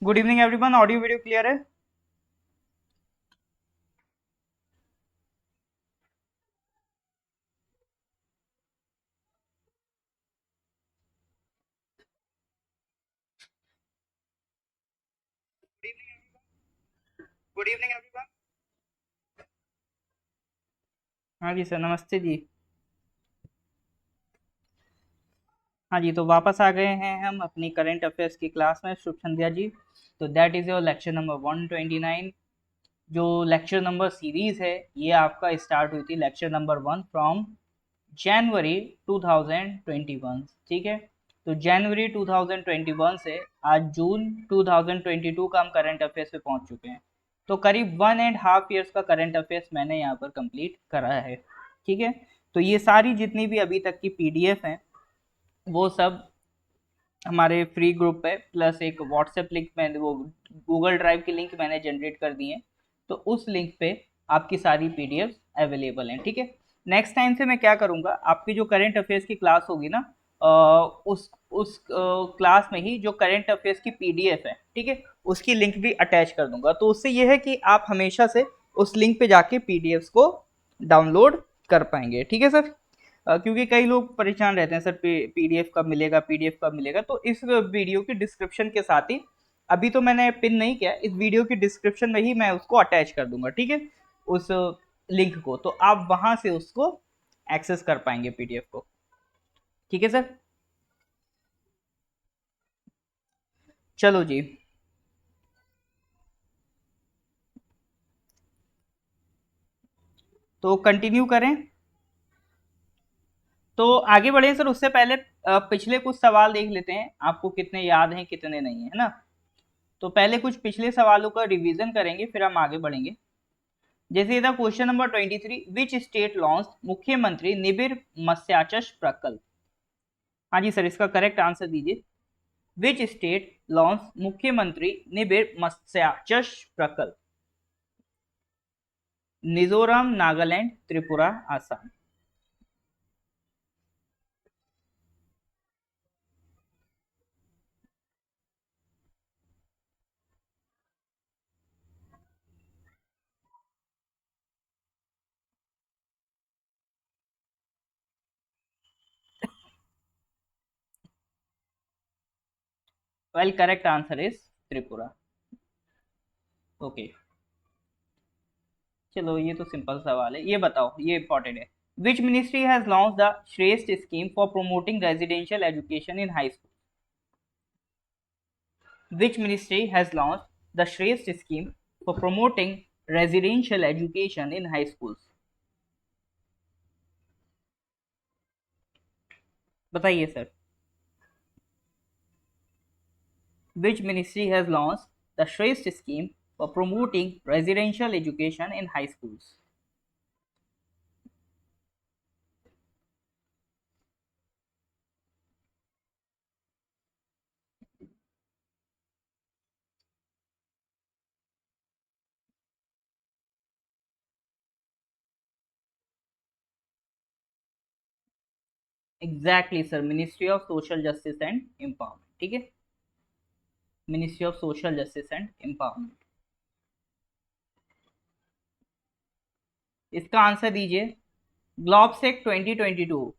Good evening everyone, audio video clear है? Good evening everyone. हाँ जी सर, नमस्ते जी। हाँ जी, तो वापस आ गए हैं हम अपनी करंट अफेयर्स की क्लास में। शुभ संध्या जी। तो that is your lecture number 129। जो लेक्चर नंबर सीरीज है, ये आपका स्टार्ट हुई थी लेक्चर नंबर 1 फ्रॉम जनवरी 2021। ठीक है, तो जनवरी 2021 से आज जून 2022 का हम करंट अफेयर्स पे पहुंच चुके हैं। तो करीब 1.5 ईयर्स का करंट अफेयर्स मैंने यहाँ पर कंप्लीट करा है। ठीक है, तो ये सारी जितनी भी अभी तक की पीडीएफ हैं, वो सब हमारे फ्री ग्रुप पे, प्लस एक व्हाट्सएप लिंक मैंने, वो गूगल ड्राइव की लिंक मैंने जनरेट कर दी है। तो उस लिंक पे आपकी सारी पीडीएफ अवेलेबल हैं। ठीक है, नेक्स्ट टाइम से मैं क्या करूँगा, आपकी जो करंट अफेयर्स की क्लास होगी ना, उस क्लास में ही जो करंट अफेयर्स की पीडीएफ है, ठीक है, उसकी लिंक भी अटैच कर दूंगा। तो उससे यह है कि आप हमेशा से उस लिंक पे जाके पीडीएफ को डाउनलोड कर पाएंगे। ठीक है सर। क्योंकि कई लोग परेशान रहते हैं, सर पीडीएफ कब मिलेगा, पीडीएफ कब मिलेगा। तो इस वीडियो की डिस्क्रिप्शन के साथ ही, अभी तो मैंने पिन नहीं किया, इस वीडियो की डिस्क्रिप्शन में ही मैं उसको अटैच कर दूंगा। ठीक है, उस लिंक को, तो आप वहां से उसको एक्सेस कर पाएंगे पीडीएफ को। ठीक है सर। चलो जी, तो कंटिन्यू करें। तो आगे बढ़े सर, उससे पहले पिछले कुछ सवाल देख लेते हैं, आपको कितने याद हैं कितने नहीं है ना। तो पहले कुछ पिछले सवालों का रिवीजन करेंगे, फिर हम आगे बढ़ेंगे। जैसे था question number 23, which state launch मुख्यमंत्री निबिर मत्स्याचश प्रकल्प। हाँ जी सर, इसका करेक्ट आंसर दीजिए। विच स्टेट लॉन्च मुख्यमंत्री निबिर मत्स्याचश प्रकल्प। Mizoram, Nagaland, Tripura, Assam. Well, correct answer is Tripura. Okay, चलो ये तो सिंपल सवाल है, ये बताओ, ये इंपॉर्टेंट है। Which ministry has launched the Shreshta scheme for promoting residential education in high school. Which ministry has launched the Shresth scheme for promoting residential education in high schools? बताइए sir. Which ministry has launched the Shresth scheme for promoting residential education in high schools? Exactly sir, ministry of social justice and empowerment. ठीक है, ministry of social justice and empowerment. इसका answer दीजिए। GLOBSEC 2022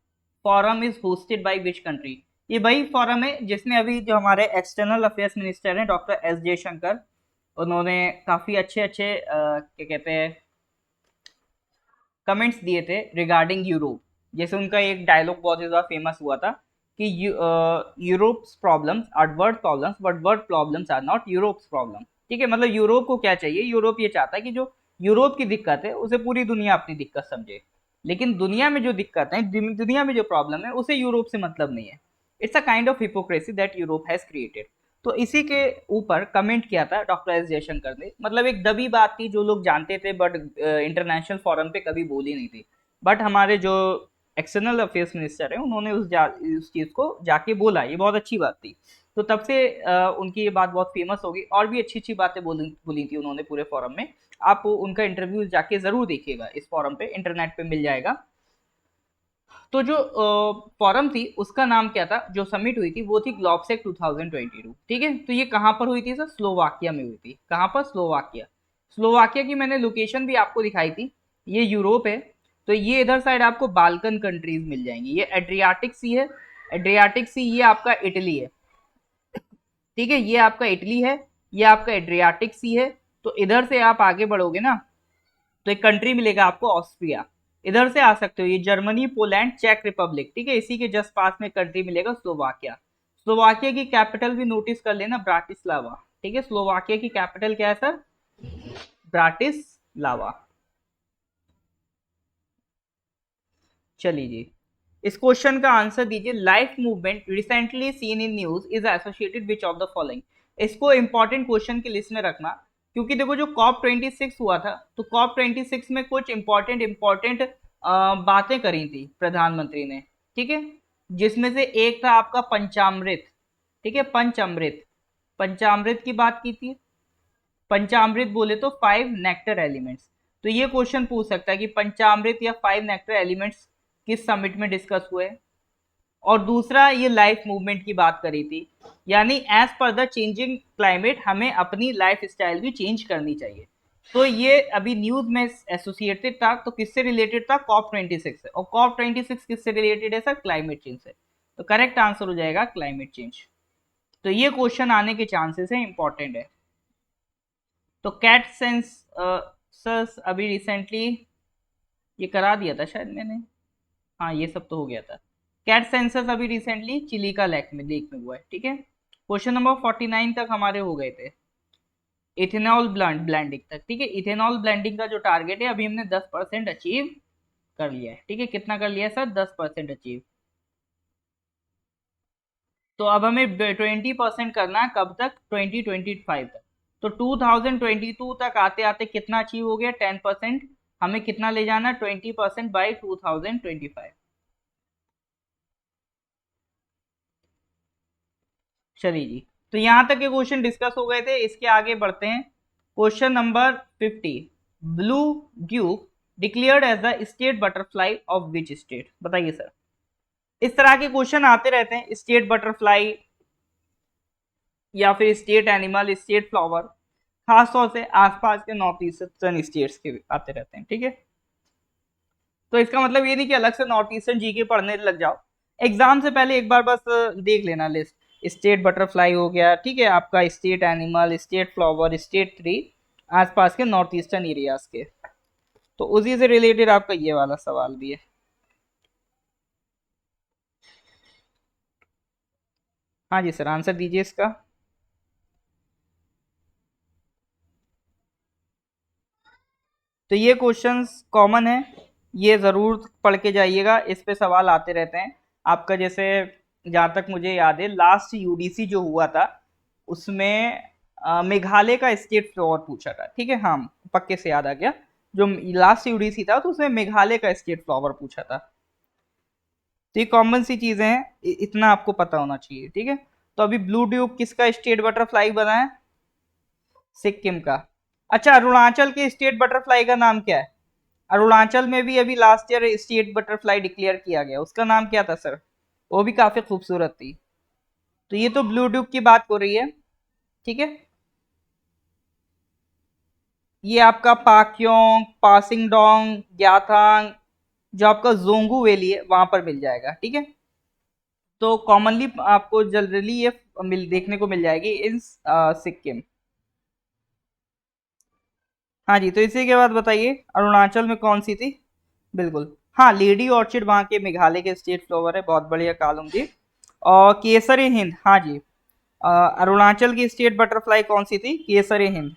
forum is hosted by which country. ये वही forum है जिसमें अभी जो हमारे एक्सटर्नल अफेयर्स मिनिस्टर हैं डॉक्टर एस जयशंकर, उन्होंने काफ़ी अच्छे अच्छे क्या कहते हैं, कमेंट्स दिए थे रिगार्डिंग यूरोप। जैसे उनका एक डायलॉग बहुत ज़्यादा फेमस हुआ था कि Europe's problems are world problems but world problems are not Europe's problem. ठीक है, मतलब यूरोप को क्या चाहिए, यूरोप ये चाहता है कि जो यूरोप की दिक्कत है उसे पूरी दुनिया अपनी दिक्कत समझे, लेकिन दुनिया में जो दिक्कत है, दुनिया में जो प्रॉब्लम है, उसे यूरोप से मतलब नहीं है। It's a kind of hypocrisy that Europe has created. तो इसी के ऊपर कमेंट किया था डॉक्टर एस जयशंकर ने। मतलब एक दबी बात थी, जो लोग जानते थे बट इंटरनेशनल फोरम पे कभी बोली नहीं थी। बट हमारे जो एक्सटर्नल अफेयर्स मिनिस्टर हैं, उन्होंने उस चीज़ को जाके बोला, ये बहुत अच्छी बात थी। तो तब से उनकी ये बात बहुत फेमस होगी, और भी अच्छी अच्छी बातें बोली बोली थी उन्होंने पूरे फोरम में। आप उनका इंटरव्यू जाके ज़रूर देखिएगा, इस फोरम पे इंटरनेट पे मिल जाएगा। तो जो फोरम थी उसका नाम क्या था, जो समिट हुई थी वो थी ग्लोबसेक 2022, ठीक है। तो ये कहाँ पर हुई थी सर, स्लोवाकिया में हुई थी। कहाँ पर, स्लोवाकिया। स्लोवाकिया की मैंने लोकेशन भी आपको दिखाई थी। ये यूरोप है। तो ये इधर साइड आपको बाल्कन कंट्रीज मिल जाएंगी। ये एड्रियाटिक सी है, एड्रियाटिक सी, ये आपका इटली है, ठीक है। ये आपका इटली है, ये आपका एड्रियाटिक सी है। तो इधर से आप आगे बढ़ोगे ना, तो एक कंट्री मिलेगा आपको, ऑस्ट्रिया। इधर से आ सकते हो, ये जर्मनी, पोलैंड, चेक रिपब्लिक, ठीक है। इसी के जस्ट पास में कंट्री मिलेगा स्लोवाकिया। स्लोवाकिया की कैपिटल भी नोटिस कर लेना, ब्राटिस्लावा, ठीक है। स्लोवाकिया की कैपिटल क्या है सर, ब्राटिस्लावा। चलिए जी, इस क्वेश्चन का आंसर दीजिए। Life movement recently seen in news is associated which of the following. इसको इंपॉर्टेंट क्वेश्चन की लिस्ट में रखना, क्योंकि देखो जो कॉप 26 हुआ था, तो कॉप 26 में कुछ इंपॉर्टेंट बातें करी थी प्रधानमंत्री ने, ठीक है। जिसमें से एक था आपका पंचामृत, ठीक है, पंचामृत। पंचामृत की बात की थी। पंचामृत बोले तो 5 नेक्टर एलिमेंट्स। तो ये क्वेश्चन पूछ सकता है कि पंचामृत या 5 नेक्टर एलिमेंट्स किस समिट में डिस्कस हुए। और दूसरा, ये लाइफ मूवमेंट की बात करी थी, यानी as per the changing climate हमें अपनी लाइफ स्टाइल भी चेंज करनी चाहिए। तो ये अभी न्यूज में एसोसिएटेड था, तो किससे रिलेटेड था, कॉप 26 से। और कॉप 26 किससे रिलेटेड है सर, क्लाइमेट चेंज से। तो करेक्ट आंसर हो जाएगा क्लाइमेट चेंज। तो ये क्वेश्चन आने के चांसेस है, इंपॉर्टेंट है। तो कैट सेंसस अभी रिसेंटली ये करा दिया था शायद मैंने, हाँ ये सब तो हो गया था। कैट सेंसस अभी रिसेंटली चिलिका लेक में हुआ है, ठीक है। क्वेश्चन नंबर 49 तक हमारे हो गए थे, इथेनॉल ब्लेंडिंग तक, ठीक है। इथेनॉल ब्लेंडिंग का जो टारगेट है, अभी हमने 10% अचीव कर लिया है, ठीक है। कितना कर लिया है सर, 10% अचीव। तो अब हमें 20% करना है, कब तक, 2025 तक। तो 2022 तक आते आते कितना अचीव हो गया, 10%। हमें कितना ले जाना, 20% बाई 2025। चलिए जी, तो यहां तक के क्वेश्चन डिस्कस हो गए थे। इसके आगे बढ़ते हैं। Question number 50, blue duke declared as the state butterfly of which state, बताइए सर। इस तरह के क्वेश्चन आते रहते हैं, स्टेट बटरफ्लाई या फिर स्टेट एनिमल, स्टेट फ्लावर, खासतौर से आसपास के नॉर्थ ईस्टर्न स्टेट्स के आते रहते हैं, ठीक है। तो इसका मतलब ये नहीं कि अलग से नॉर्थ ईस्टर्न जीके पढ़ने लग जाओ। एग्जाम से पहले एक बार बस देख लेना लिस्ट। स्टेट बटरफ्लाई हो गया, ठीक है, आपका state animal, state flower, state tree, आसपास के नॉर्थ ईस्टर्न एरियाज के। तो उसी से रिलेटेड आपका ये वाला सवाल भी है। हाँ जी सर, आंसर दीजिए इसका। तो ये क्वेश्चंस कॉमन है, ये जरूर पढ़ के जाइएगा, इस पे सवाल आते रहते हैं आपका। जैसे जहाँ तक मुझे याद है, लास्ट यूडीसी जो हुआ था उसमें मेघालय का स्टेट फ्लावर पूछा था, ठीक है। हाँ, पक्के से याद आ गया। जो लास्ट यूडीसी था तो उसमें मेघालय का स्टेट फ्लावर पूछा था। तो ये कॉमन सी चीजें हैं, इतना आपको पता होना चाहिए, ठीक है। तो अभी ब्लू ड्यूक किसका स्टेट बटरफ्लाई बना है, सिक्किम का। अच्छा, अरुणाचल के स्टेट बटरफ्लाई का नाम क्या है। अरुणाचल में भी अभी last year state butterfly declare किया गया, उसका नाम क्या था सर, वो भी काफी खूबसूरत थी। तो ये तो ब्लू ड्यूक की बात हो रही है, ठीक है। ये आपका पाक्योंग, पासिंग डोंग, ग्याथांग, जो आपका जोंगू वैली है वहां पर मिल जाएगा, ठीक है। तो कॉमनली आपको जनरली ये देखने को मिल जाएगी इन सिक्किम। हाँ जी, तो इसी के बाद बताइए अरुणाचल में कौन सी थी। बिल्कुल, हाँ, लेडी ऑर्चिड वहाँ के मेघालय के स्टेट फ्लावर है, बहुत बढ़िया कालम जी। और केसरी हिंद, हाँ जी, अरुणाचल की स्टेट बटरफ्लाई कौन सी थी, केसरी हिंद।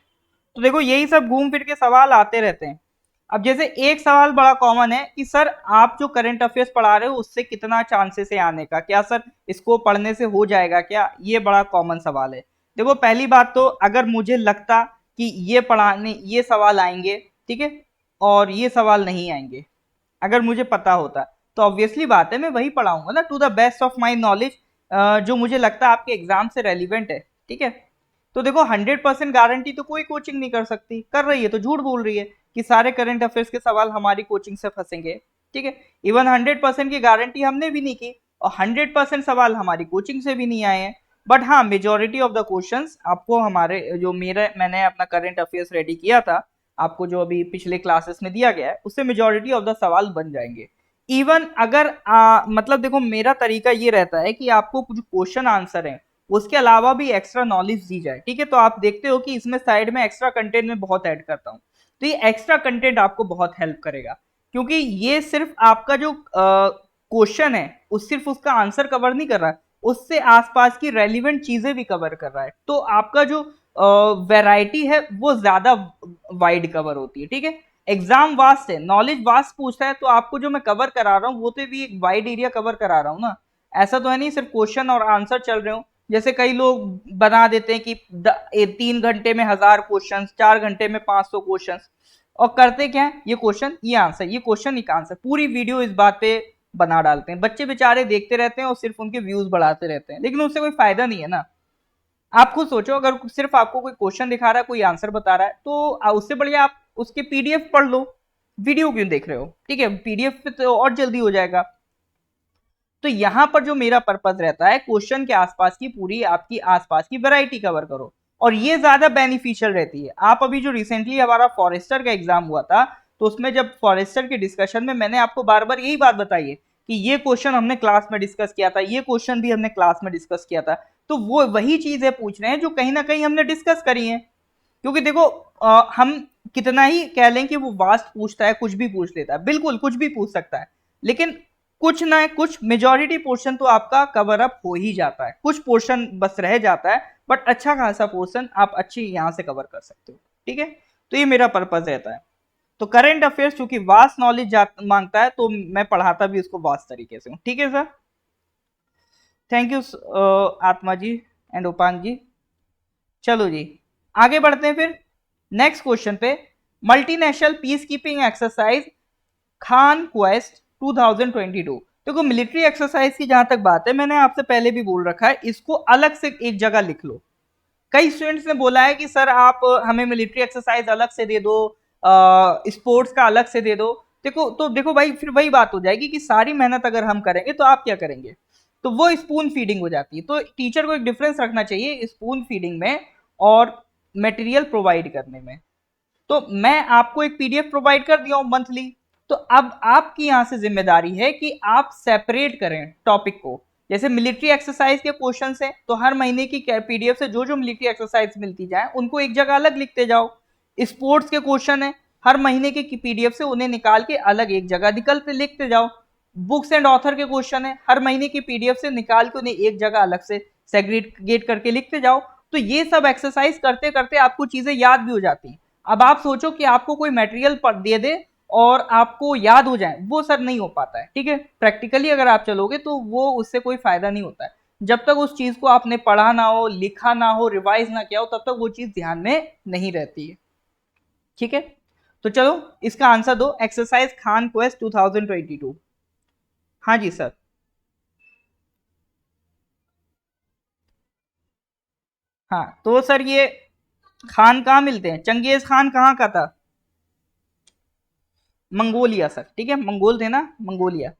तो देखो यही सब घूम फिर के सवाल आते रहते हैं। अब जैसे एक सवाल बड़ा कॉमन है कि सर आप जो करंट अफेयर्स पढ़ा रहे हो उससे कितना चांसेस है आने का, क्या सर इसको पढ़ने से हो जाएगा क्या, ये बड़ा कॉमन सवाल है। देखो पहली बात तो, अगर मुझे लगता कि ये पढ़ाने ये सवाल आएंगे, ठीक है, और ये सवाल नहीं आएंगे, अगर मुझे पता होता, तो ऑब्वियसली बात है मैं वही पढ़ाऊंगा ना, to the best of my knowledge, जो मुझे लगता है आपके एग्जाम से रेलिवेंट है, ठीक है। तो देखो 100% गारंटी तो कोई कोचिंग नहीं कर सकती, कर रही है तो झूठ बोल रही है कि सारे करंट अफेयर्स के सवाल हमारी कोचिंग से फंसेंगे। ठीक है। इवन 100% की गारंटी हमने भी नहीं की, और 100% सवाल हमारी कोचिंग से भी नहीं आए हैं। बट हाँ, मेजोरिटी ऑफ द क्वेश्चंस आपको हमारे जो मैंने अपना करंट अफेयर्स रेडी किया था, आपको जो अभी पिछले क्लासेस में दिया गया है, उससे मेजोरिटी ऑफ द सवाल बन जाएंगे। इवन अगर मतलब देखो, मेरा तरीका ये रहता है कि आपको कुछ क्वेश्चन आंसर है उसके अलावा भी एक्स्ट्रा नॉलेज दी जाए, ठीक है। तो आप देखते हो कि इसमें साइड में एक्स्ट्रा कंटेंट में बहुत ऐड करता हूँ, तो ये एक्स्ट्रा कंटेंट आपको बहुत हेल्प करेगा, क्योंकि ये सिर्फ आपका जो क्वेश्चन है उस सिर्फ उसका आंसर कवर नहीं कर रहा है, उससे आसपास की रेलिवेंट चीजें भी कवर कर रहा है। तो आपका जो वैरायटी है वो ज्यादा वाइड कवर होती है, ठीक है। एग्जाम वास्ट है, नॉलेज वास्ट पूछता है, तो आपको जो मैं कवर करा रहा हूँ वो तो भी एक वाइड एरिया कवर करा रहा हूँ ना। ऐसा तो है नहीं सिर्फ क्वेश्चन और आंसर चल रहे हो। जैसे कई लोग बना देते हैं कि 3 घंटे में 1000 क्वेश्चन, 4 घंटे में 500 क्वेश्चन, और करते क्या है, ये क्वेश्चन ये आंसर, ये क्वेश्चन एक आंसर, पूरी वीडियो इस बात पे बना डालते हैं। बच्चे बेचारे देखते रहते हैं और सिर्फ उनके व्यूज बढ़ाते रहते हैं, लेकिन उससे कोई फायदा नहीं है ना। आप खुद सोचो, अगर सिर्फ आपको कोई क्वेश्चन दिखा रहा है, कोई आंसर बता रहा है, तो उससे बढ़िया आप उसके पीडीएफ पढ़ लो, वीडियो क्यों देख रहे हो, ठीक है। पीडीएफ पे तो और जल्दी हो जाएगा। तो यहां पर जो मेरा पर्पज रहता है, क्वेश्चन के आसपास की पूरी आपकी आसपास की वैरायटी कवर करो, और ये ज्यादा बेनिफिशियल रहती है। आप अभी जो रिसेंटली हमारा फॉरेस्टर का एग्जाम हुआ था, तो उसमें जब फॉरेस्टर के डिस्कशन में मैंने आपको बार बार यही बात बताई है कि ये क्वेश्चन हमने क्लास में डिस्कस किया था, ये क्वेश्चन भी हमने क्लास में डिस्कस किया था। तो वो वही चीजें पूछ रहे हैं जो कहीं ना कहीं हमने डिस्कस करी है। क्योंकि देखो, हम कितना ही कह लें कि वो वास्ट पूछता है, कुछ भी पूछ लेता है, बिल्कुल कुछ भी पूछ सकता है, लेकिन कुछ ना कुछ मेजोरिटी पोर्शन तो आपका कवर अप हो ही जाता है, कुछ पोर्शन बस रह जाता है, बट अच्छा खासा पोर्शन आप अच्छी यहां से कवर कर सकते हो, ठीक है। तो ये मेरा पर्पज रहता है। तो करंट अफेयर्स चूंकि वास्ट नॉलेज मांगता है, तो मैं पढ़ाता भी उसको वास्ट तरीके से हूँ, ठीक है सर। थैंक यू आत्मा जी एंड उपान जी। चलो जी, आगे बढ़ते हैं फिर नेक्स्ट क्वेश्चन पे। Multinational peace keeping exercise Khan quest 2022। देखो, मिलिट्री एक्सरसाइज की जहां तक बात है, मैंने आपसे पहले भी बोल रखा है, इसको अलग से एक जगह लिख लो। कई स्टूडेंट्स ने बोला है कि सर आप हमें मिलिट्री एक्सरसाइज अलग से दे दो, स्पोर्ट्स का अलग से दे दो। देखो, तो देखो भाई, फिर वही बात हो जाएगी कि सारी मेहनत अगर हम करेंगे तो आप क्या करेंगे, तो वो स्पून फीडिंग हो जाती है। तो टीचर को एक डिफरेंस रखना चाहिए स्पून फीडिंग में और मटेरियल प्रोवाइड करने में। तो मैं आपको एक पीडीएफ प्रोवाइड कर दिया हूं मंथली, तो अब आपकी यहां से जिम्मेदारी है कि आप सेपरेट करें टॉपिक को। जैसे मिलिट्री एक्सरसाइज के क्वेश्चन है, तो हर महीने की पीडीएफ से जो जो मिलिट्री एक्सरसाइज मिलती जाए उनको एक जगह अलग लिखते जाओ। स्पोर्ट्स के क्वेश्चन है, हर महीने की पीडीएफ से उन्हें निकाल के अलग एक जगह निकलते लिखते जाओ। बुक्स एंड ऑथर के क्वेश्चन है, हर महीने की पीडीएफ से निकाल के उन्हें एक जगह अलग से सेग्रीगेट करके लिखते जाओ। तो ये सब एक्सरसाइज करते करते आपको चीजें याद भी हो जाती हैं। अब आप सोचो कि आपको कोई मटेरियल दे दे और आपको याद हो जाए, वो सर नहीं हो पाता है, ठीक है। प्रैक्टिकली अगर आप चलोगे तो वो उससे कोई फायदा नहीं होता है। जब तक उस चीज को आपने पढ़ा ना हो, लिखा ना हो, रिवाइज ना किया हो, तब तक वो चीज ध्यान में नहीं रहती है, ठीक है। तो चलो, इसका आंसर दो, एक्सरसाइज खान क्वेस्ट 2022। हाँ जी सर। हाँ, तो सर ये खान कहाँ मिलते हैं, चंगेज खान कहाँ का था, मंगोलिया सर, ठीक है, मंगोल थे ना, मंगोलिया।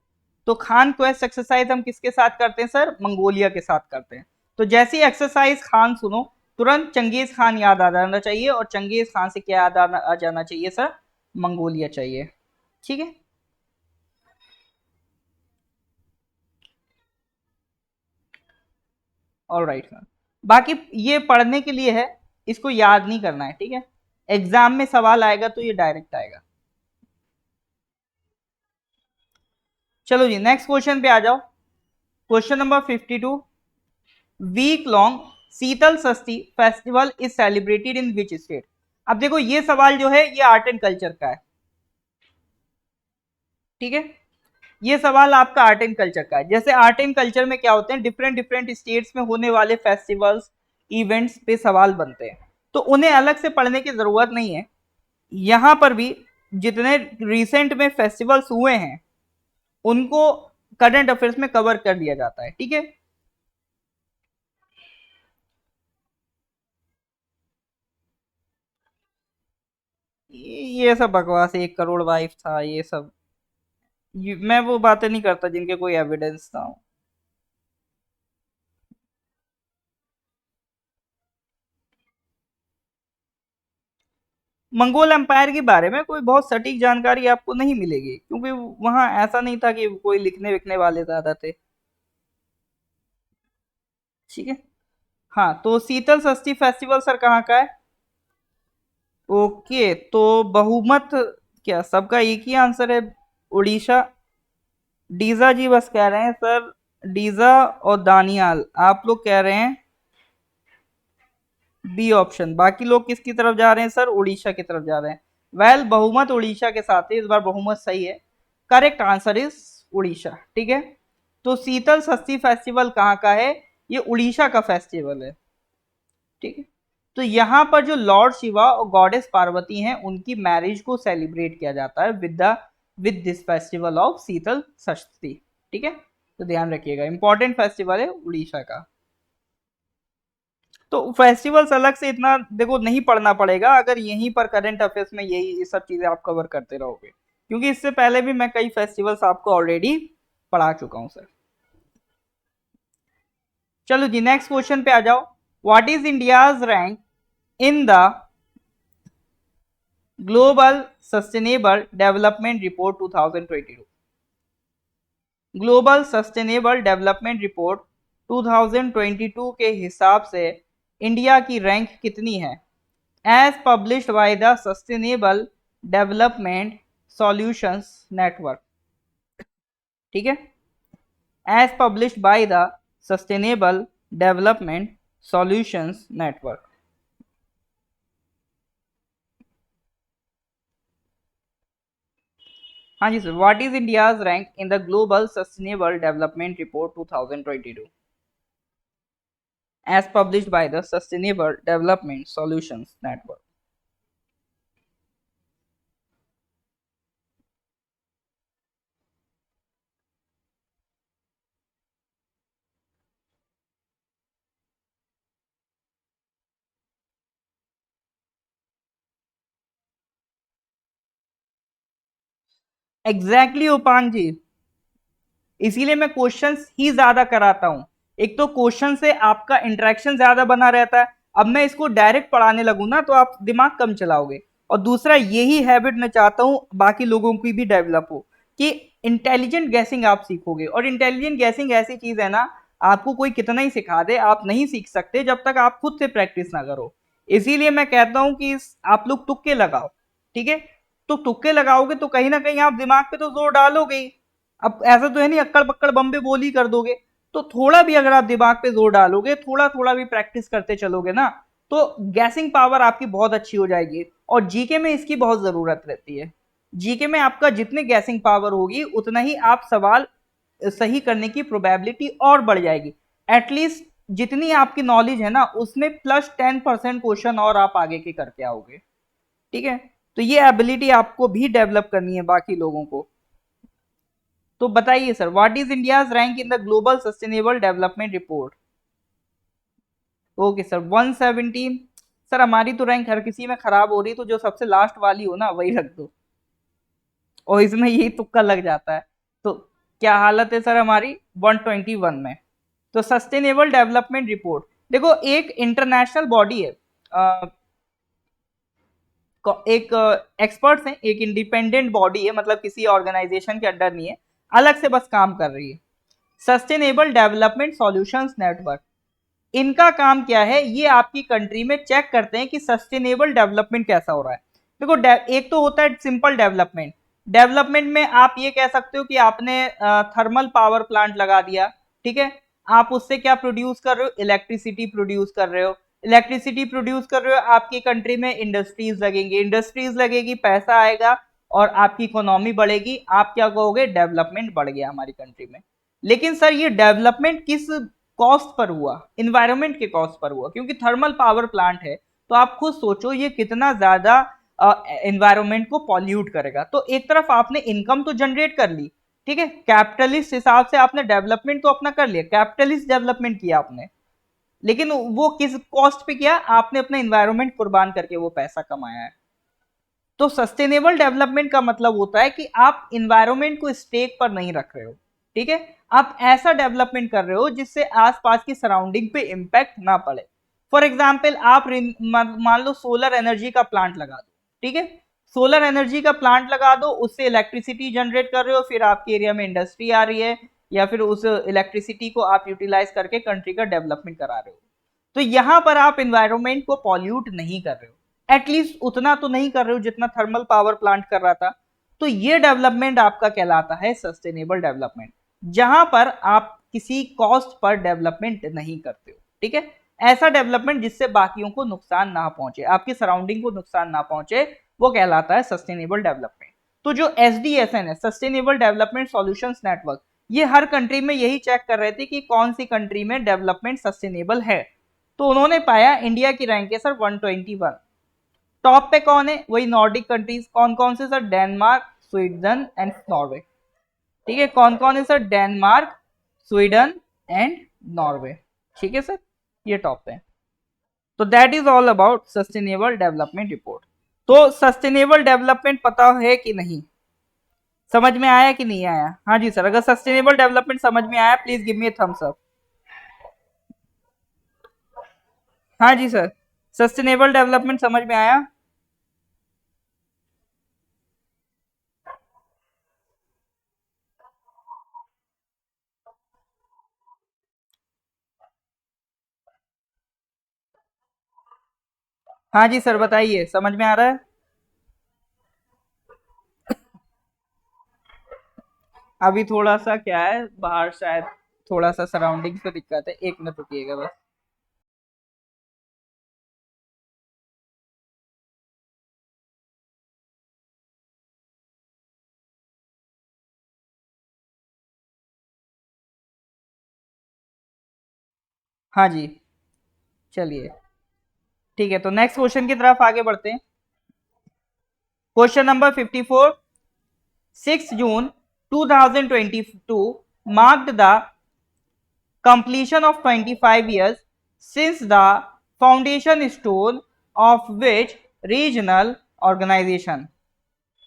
तो खान क्वेस्ट एक्सरसाइज हम किसके साथ करते हैं सर, मंगोलिया के साथ करते हैं। तो जैसी एक्सरसाइज खान सुनो, तुरंत चंगेज खान याद आ जाना चाहिए, और चंगेज खान से क्या याद आ जाना चाहिए सर, मंगोलिया चाहिए, ठीक है। All right sir. बाकी ये पढ़ने के लिए है, इसको याद नहीं करना है, ठीक है। एग्जाम में सवाल आएगा तो ये डायरेक्ट आएगा। चलो जी, नेक्स्ट क्वेश्चन पे आ जाओ। Question number 52। Week long Sital Sasthi festival is celebrated in which state. अब देखो, ये सवाल जो है ये आर्ट एंड कल्चर का है, ठीक है। ये सवाल आपका आर्ट एंड कल्चर का है। जैसे आर्ट एंड कल्चर में क्या होते हैं, डिफरेंट डिफरेंट स्टेट्स में होने वाले फेस्टिवल्स, इवेंट्स पे सवाल बनते हैं, तो उन्हें अलग से पढ़ने की जरूरत नहीं है। यहां पर भी जितने रिसेंट में फेस्टिवल्स हुए हैं उनको करंट अफेयर्स में कवर कर दिया जाता है, ठीक है। ये सब बकवास, 1 करोड़ वाइफ था, ये सब मैं वो बातें नहीं करता जिनके कोई एविडेंस ना हो। मंगोल एम्पायर के बारे में कोई बहुत सटीक जानकारी आपको नहीं मिलेगी, क्योंकि वहां ऐसा नहीं था कि कोई लिखने विखने वाले ज्यादा थे। ठीक है। हाँ, तो शीतल षष्ठी फेस्टिवल सर कहाँ का है? ओके, तो बहुमत क्या सबका एक ही आंसर है? उड़ीसा। डीजा जी बस कह रहे हैं सर, डीजा और दानियाल आप लोग कह रहे हैं बी ऑप्शन। बाकी लोग किसकी तरफ जा रहे हैं सर? उड़ीसा की तरफ जा रहे हैं। वेल, बहुमत उड़ीसा के साथ है, इस बार बहुमत सही है। Correct answer is Orissa. ठीक है। तो शीतल षष्ठी फेस्टिवल कहाँ का है? ये उड़ीसा का फेस्टिवल है। ठीक है। तो यहाँ पर जो लॉर्ड शिवा और गॉडेस पार्वती हैं, उनकी मैरिज को सेलिब्रेट किया जाता है विद दिस फेस्टिवल ऑफ शीतल षष्ठी। ठीक है। तो ध्यान रखिएगा, इंपॉर्टेंट फेस्टिवल है उड़ीसा का। तो फेस्टिवल्स अलग से इतना देखो नहीं पढ़ना पड़ेगा, अगर यहीं पर करंट अफेयर्स में यही ये सब चीजें आप कवर करते रहोगे, क्योंकि इससे पहले भी मैं कई फेस्टिवल्स आपको ऑलरेडी पढ़ा चुका हूं सर। चलो जी, नेक्स्ट क्वेश्चन पे आ जाओ। What is India's rank in the global sustainable development report 2022? Global sustainable development report 2022 के हिसाब से इंडिया की रैंक कितनी है? As published by the sustainable development solutions network. ठीक है। As published by the sustainable development solutions network. हाँ जी sir, what is India's rank in the global sustainable development report 2022 as published by the Sustainable Development Solutions Network? Exactly उपांग जी, इसीलिए मैं questions ही ज्यादा कराता हूं। एक तो क्वेश्चन से आपका इंटरेक्शन ज्यादा बना रहता है। अब मैं इसको डायरेक्ट पढ़ाने लगूं ना तो आप दिमाग कम चलाओगे। और दूसरा, यही हैबिट मैं चाहता हूं बाकी लोगों की भी डेवलप हो, कि इंटेलिजेंट गैसिंग आप सीखोगे। और इंटेलिजेंट गैसिंग ऐसी चीज है ना, आपको कोई कितना ही सिखा दे आप नहीं सीख सकते जब तक आप खुद से प्रैक्टिस ना करो। इसीलिए मैं कहता हूं कि आप लोग तुक्के लगाओ। ठीक है। तो तुक्के लगाओगे तो कहीं ना कहीं आप दिमाग पे तो जोर डालोगे ही। अब ऐसा तो है नहीं अक्कड़ पक्कड़ बम्बे बोल ही कर दोगे। तो थोड़ा भी अगर आप दिमाग पे जोर डालोगे, थोड़ा थोड़ा भी प्रैक्टिस करते चलोगे ना, तो गैसिंग पावर आपकी बहुत अच्छी हो जाएगी। और जीके में इसकी बहुत जरूरत रहती है। जीके में आपका जितनी गैसिंग पावर होगी उतना ही आप सवाल सही करने की प्रोबेबिलिटी और बढ़ जाएगी। एटलीस्ट जितनी आपकी नॉलेज है ना, उसमें +10% क्वेश्चन और आप आगे के करके आओगे। ठीक है। तो ये एबिलिटी आपको भी डेवलप करनी है बाकी लोगों को। तो बताइए sir, what is India's rank in the global sustainable development report? Okay sir, 117। Sir हमारी तो रैंक हर किसी में खराब हो रही, तो जो सबसे लास्ट वाली हो ना वही रख दो। और इसमें यही तुक्का लग जाता है। तो क्या हालत है सर हमारी? 121 में। तो सस्टेनेबल डेवलपमेंट रिपोर्ट, देखो एक इंटरनेशनल बॉडी है, एक एक्सपर्ट्स हैं, एक इंडिपेंडेंट बॉडी है, मतलब किसी ऑर्गेनाइजेशन के अंडर नहीं है, अलग से बस काम कर रही है। सस्टेनेबल डेवलपमेंट सॉल्यूशंस नेटवर्क, इनका काम क्या है? ये आपकी कंट्री में चेक करते हैं कि सस्टेनेबल डेवलपमेंट कैसा हो रहा है। देखो, एक तो होता है सिंपल डेवलपमेंट। डेवलपमेंट में आप ये कह सकते हो कि आपने थर्मल पावर प्लांट लगा दिया। ठीक है। आप उससे क्या प्रोड्यूस कर रहे हो? इलेक्ट्रिसिटी प्रोड्यूस कर रहे हो। इलेक्ट्रिसिटी प्रोड्यूस कर रहे हो, आपकी कंट्री में इंडस्ट्रीज लगेंगी, इंडस्ट्रीज लगेगी, पैसा आएगा और आपकी इकोनॉमी बढ़ेगी। आप क्या कहोगे? डेवलपमेंट बढ़ गया हमारी कंट्री में। लेकिन सर ये डेवलपमेंट किस कॉस्ट पर हुआ? इन्वायरमेंट के कॉस्ट पर हुआ, क्योंकि थर्मल पावर प्लांट है। तो आप खुद सोचो ये कितना ज्यादा एनवायरमेंट को पॉल्यूट करेगा। तो एक तरफ आपने इनकम तो जनरेट कर ली, ठीक है, कैपिटलिस्ट हिसाब से आपने डेवलपमेंट तो अपना कर लिया, कैपिटलिस्ट डेवलपमेंट किया आपने। लेकिन वो किस कॉस्ट पे किया? आपने अपना इन्वायरमेंट कुर्बान करके वो पैसा कमाया है। तो सस्टेनेबल डेवलपमेंट का मतलब होता है कि आप इन्वायरमेंट को स्टेक पर नहीं रख रहे हो, ठीक है, आप ऐसा डेवलपमेंट कर रहे हो जिससे आसपास की सराउंडिंग पे इम्पैक्ट ना पड़े। फॉर एग्जाम्पल आप मान लो सोलर एनर्जी का प्लांट लगा दो, ठीक है, सोलर एनर्जी का प्लांट लगा दो, उससे इलेक्ट्रिसिटी जनरेट कर रहे हो, फिर आपके एरिया में इंडस्ट्री आ रही है या फिर उस इलेक्ट्रिसिटी को आप यूटिलाइज करके कंट्री का डेवलपमेंट करा रहे हो। तो यहां पर आप इन्वायरमेंट को पॉल्यूट नहीं कर रहे हो, एटलीस्ट उतना तो नहीं कर रहे हो जितना थर्मल पावर प्लांट कर रहा था। तो ये डेवलपमेंट आपका कहलाता है सस्टेनेबल डेवलपमेंट, जहां पर आप किसी कॉस्ट पर डेवलपमेंट नहीं करते हो, ठीक है, ऐसा डेवलपमेंट जिससे बाकियों को नुकसान ना पहुंचे, आपकी सराउंडिंग को नुकसान ना पहुंचे, वो कहलाता है सस्टेनेबल डेवलपमेंट। तो जो SDSN है, सस्टेनेबल डेवलपमेंट सॉल्यूशंस नेटवर्क, ये हर कंट्री में यही चेक कर रहे थे कि कौन सी कंट्री में डेवलपमेंट सस्टेनेबल है। तो उन्होंने पाया इंडिया की रैंक है सर 121। टॉप पे कौन है, वही नॉर्डिक कंट्रीज, कौन कौन से sir, Denmark, Sweden and Norway, ठीक है, कौन कौन है sir, Denmark, Sweden and Norway, ठीक है सर, ये टॉप पे। तो that is all about sustainable development report. तो सस्टेनेबल डेवलपमेंट पता है कि नहीं, समझ में आया कि नहीं आया? हाँ जी सर, अगर सस्टेनेबल डेवलपमेंट समझ में आया please give me a thumbs up. हाँ जी सर, सस्टेनेबल डेवलपमेंट समझ में आया? हाँ जी सर, बताइए, समझ में आ रहा है? अभी थोड़ा सा क्या है, बाहर शायद थोड़ा सा सराउंडिंग पे दिक्कत है, 1 मिनट रुकिएगा बस। हाँ जी, चलिए, ठीक है, तो नेक्स्ट क्वेश्चन की तरफ आगे बढ़ते हैं। Question number 54। 6 June 2022 marked the completion of 25 years since the foundation stone of which regional organization।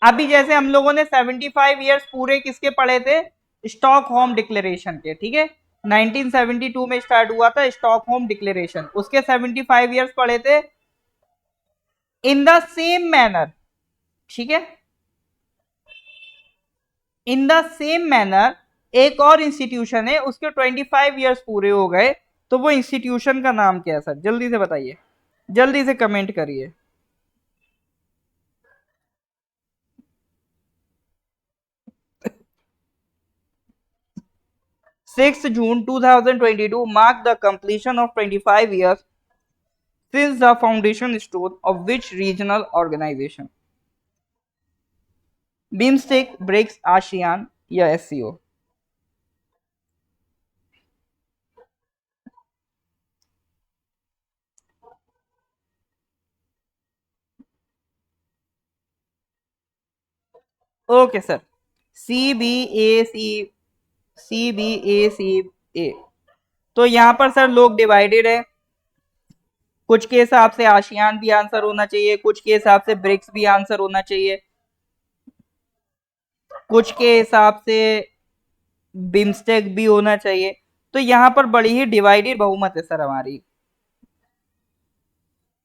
अभी जैसे हम लोगों ने 75 ईयर्स पूरे किसके पढ़े थे, स्टॉकहोम डिक्लेरेशन के, ठीक है, 1972 में स्टार्ट हुआ था स्टॉकहोम डिक्लेरेशन, उसके 75 ईयर्स पढ़े थे। इन द सेम मैनर, ठीक है, इन द सेम मैनर एक और इंस्टीट्यूशन है, उसके 25 ईयर्स पूरे हो गए, तो वो इंस्टीट्यूशन का नाम क्या है सर, जल्दी से बताइए, जल्दी से कमेंट करिए। 6 June 2022 marked the completion of 25 years since the foundation stone of which regional organization? BIMSTEC, BRICS, ASEAN या SCO? ओके सर, CBAC तो यहां पर सर लोग डिवाइडेड है, कुछ के हिसाब से आसियान भी आंसर होना चाहिए, कुछ के हिसाब से ब्रिक्स भी आंसर होना चाहिए, कुछ के हिसाब से बिम्स्टेक भी होना चाहिए। तो यहां पर बड़ी ही डिवाइडेड बहुमत है सर हमारी।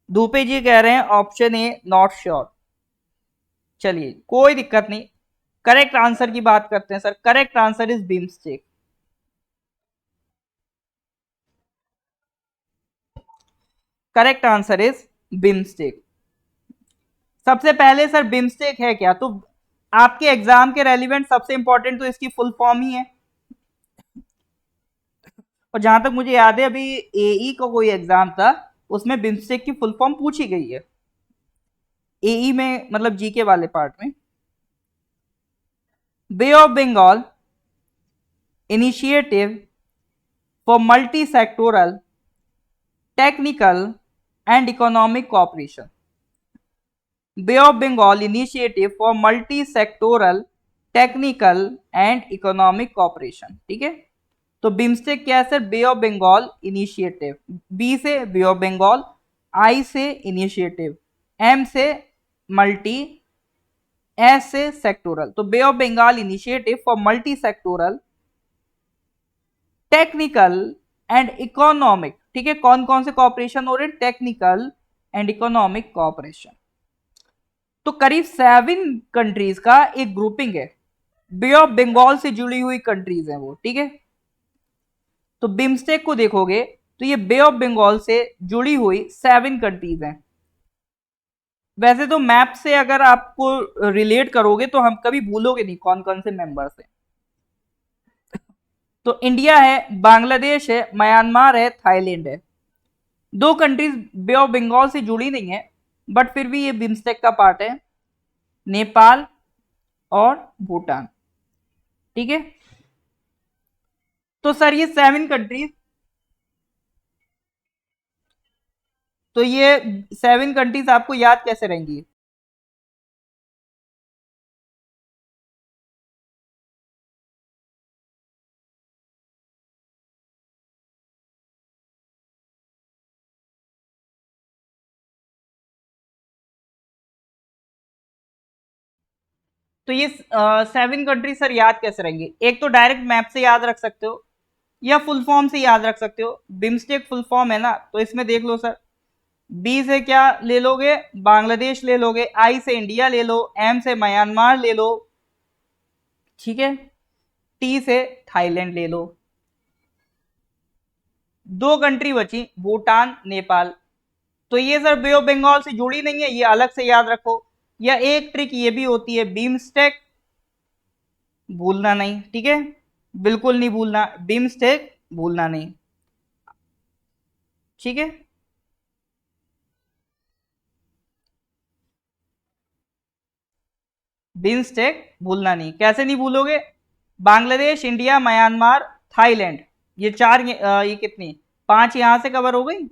धूपे जी कह रहे हैं ऑप्शन ए नॉट श्योर। चलिए कोई दिक्कत नहीं, करेक्ट आंसर की बात करते हैं sir, correct answer is BIMSTEC. Correct answer is BIMSTEC. सबसे पहले सर बिम्स्टेक है क्या, तो आपके एग्जाम के रेलिवेंट सबसे इंपॉर्टेंट तो इसकी फुल फॉर्म ही है। और जहां तक मुझे याद है अभी AE का कोई एग्जाम था, उसमें बिम्स्टेक की फुल फॉर्म पूछी गई है, AE में, मतलब जीके वाले पार्ट में। Bay of Bengal initiative for multi sectoral technical and economic cooperation. Bay of Bengal initiative for multi sectoral technical and economic cooperation, ठीक है। तो बिम्स्टेक क्या है sir, bay of Bengal initiative, B से बे ऑफ बंगाल, आई से initiative, M से multi, ऐसे sectoral, तो bay of Bengal initiative for multi sectoral technical and economic, ठीक है, कौन कौन से कॉपरेशन हो रहे हैं, टेक्निकल एंड इकोनॉमिक कॉपरेशन। तो करीब 7 कंट्रीज का एक ग्रुपिंग है, बे ऑफ बंगाल से जुड़ी हुई कंट्रीज हैं वो, ठीक है। तो बिम्स्टेक को देखोगे तो ये बे ऑफ बंगाल से जुड़ी हुई 7 कंट्रीज हैं। वैसे तो मैप से अगर आपको रिलेट करोगे तो हम कभी भूलोगे नहीं कौन कौन से मेंबर्स हैं। तो इंडिया है, बांग्लादेश है, म्यांमार है, थाईलैंड है। 2 कंट्रीज बे ऑफ बंगाल से जुड़ी नहीं है बट फिर भी ये बिम्स्टेक का पार्ट है, नेपाल और भूटान, ठीक है। तो सर ये 7 कंट्रीज, तो ये 7 कंट्रीज आपको याद कैसे रहेंगी? तो ये 7 कंट्री सर याद कैसे रहेंगे? एक तो डायरेक्ट मैप से याद रख सकते हो या फुल फॉर्म से याद रख सकते हो। बिम्स्टेक फुल फॉर्म है ना, तो इसमें देख लो सर, बी से क्या ले लोगे, बांग्लादेश ले लोगे, आई से इंडिया ले लो, एम से म्यांमार ले लो, ठीक है, टी से थाईलैंड ले लो। 2 कंट्री बची, भूटान, नेपाल। तो ये सर बे ऑफ बंगाल से जुड़ी नहीं है, ये अलग से याद रखो। या एक ट्रिक ये भी होती है, बिम्स्टेक भूलना नहीं, ठीक है, बिल्कुल नहीं भूलना, बिम्स्टेक भूलना नहीं, ठीक है। बिम्स्टेक भूलना नहीं, कैसे नहीं भूलोगे? बांग्लादेश, इंडिया, म्यांमार, थाईलैंड, ये चार, ये कितनी, 5 यहां से कवर हो गई।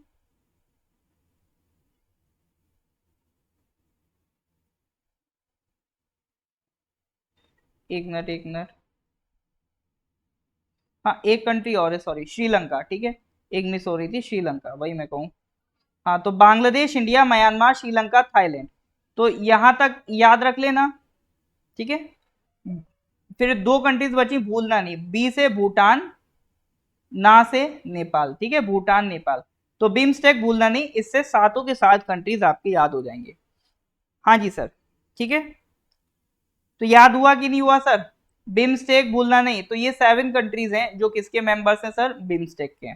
एक मिनट एक मिनट, हाँ एक कंट्री और है, सॉरी, श्रीलंका, ठीक है, एक मिस हो रही थी, श्रीलंका, वही मैं कहूँ। हाँ तो Bangladesh, India, Myanmar, Sri Lanka, Thailand, तो यहां तक याद रख लेना, ठीक है। फिर 2 कंट्रीज बची, भूलना नहीं, बी से भूटान, ना से नेपाल, ठीक है, भूटान, नेपाल। तो बिम्स्टेक भूलना नहीं, इससे सातों के 7 कंट्रीज आपके याद हो जाएंगे। हाँ जी सर, ठीक है। तो याद हुआ कि नहीं हुआ सर? बिम्स्टेक भूलना नहीं, तो ये 7 कंट्रीज हैं जो किसके मेंबर्स हैं सर, बिम्स्टेक के हैं।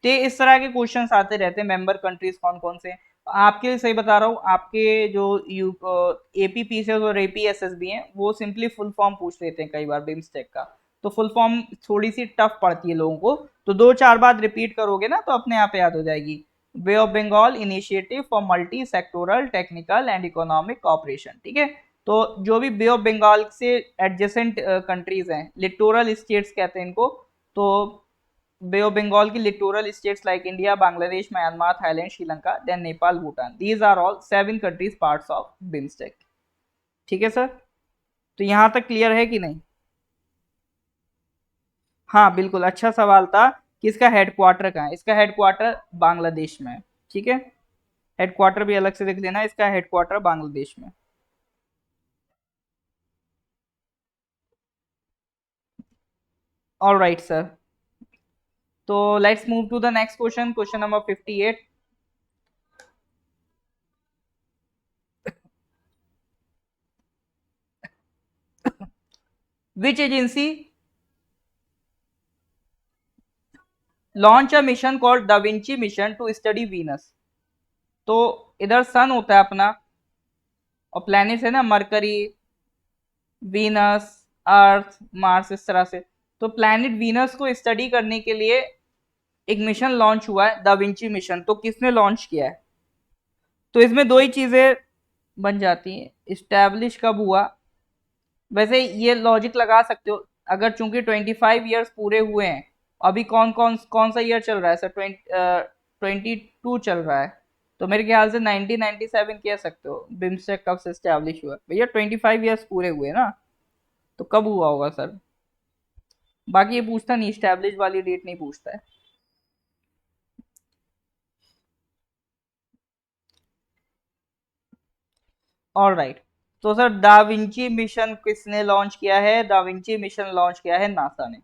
तो इस तरह के क्वेश्चंस आते रहते हैं, मेंबर कंट्रीज कौन कौन से हैं। आपके लिए सही बता रहा हूँ, आपके जो यू एपीपीसी और एपीएसएसबी हैं वो सिंपली फुल फॉर्म पूछ लेते हैं कई बार बिम्स्टेक का, तो फुल फॉर्म थोड़ी सी टफ पड़ती है लोगों को, तो 2-4 बार रिपीट करोगे ना तो अपने आप याद हो जाएगी। Bay of Bengal initiative for multi sectoral technical and economic cooperation, ठीक है। तो जो भी बे ऑफ बंगाल से एडजेसेंट कंट्रीज हैं, लिटोरल स्टेट्स कहते हैं इनको, तो बे ऑफ बंगाल की littoral states like India, Bangladesh, Myanmar, Thailand, Sri Lanka, then Nepal, Bhutan, these are all 7 countries parts of BIMSTEC, ठीक है सर। तो यहां तक क्लियर है कि नहीं? हाँ बिल्कुल, अच्छा सवाल था कि इसका हेडक्वार्टर कहाँ है। इसका हेडक्वार्टर बांग्लादेश में है, ठीक है, हेडक्वार्टर भी अलग से देख लेना, इसका हेडक्वार्टर बांग्लादेश में। ऑल राइट सर, तो let's move to the next question, question number 58। Which agency launch a mission called the Vinci mission to study Venus? तो इधर सन होता है अपना, और प्लैनेट्स है ना, मरकरी, वीनस, अर्थ, मार्स, इस तरह से। तो प्लैनेट वीनस को स्टडी करने के लिए एक मिशन लॉन्च हुआ है, द विंची मिशन। तो किसने लॉन्च किया है? तो इसमें दो ही चीजें बन जाती हैं, इस्टेब्लिश कब हुआ। वैसे ये लॉजिक लगा सकते हो, अगर चूंकि 25 ईयर्स पूरे हुए हैं, अभी कौन कौन कौन सा ईयर चल रहा है सर, 22 चल रहा है, तो मेरे ख्याल से 1997 कह सकते हो बिम्स्टेक कब से स्टैब्लिश हुआ। भैया 25 ईयर्स पूरे हुए ना, तो कब हुआ होगा सर? बाकी ये पूछता नहीं, स्टैब्लिश वाली डेट नहीं पूछता है। ऑल राइट, तो सर दाविंची मिशन किसने लॉन्च किया है? दाविंची मिशन लॉन्च किया है नासा ने।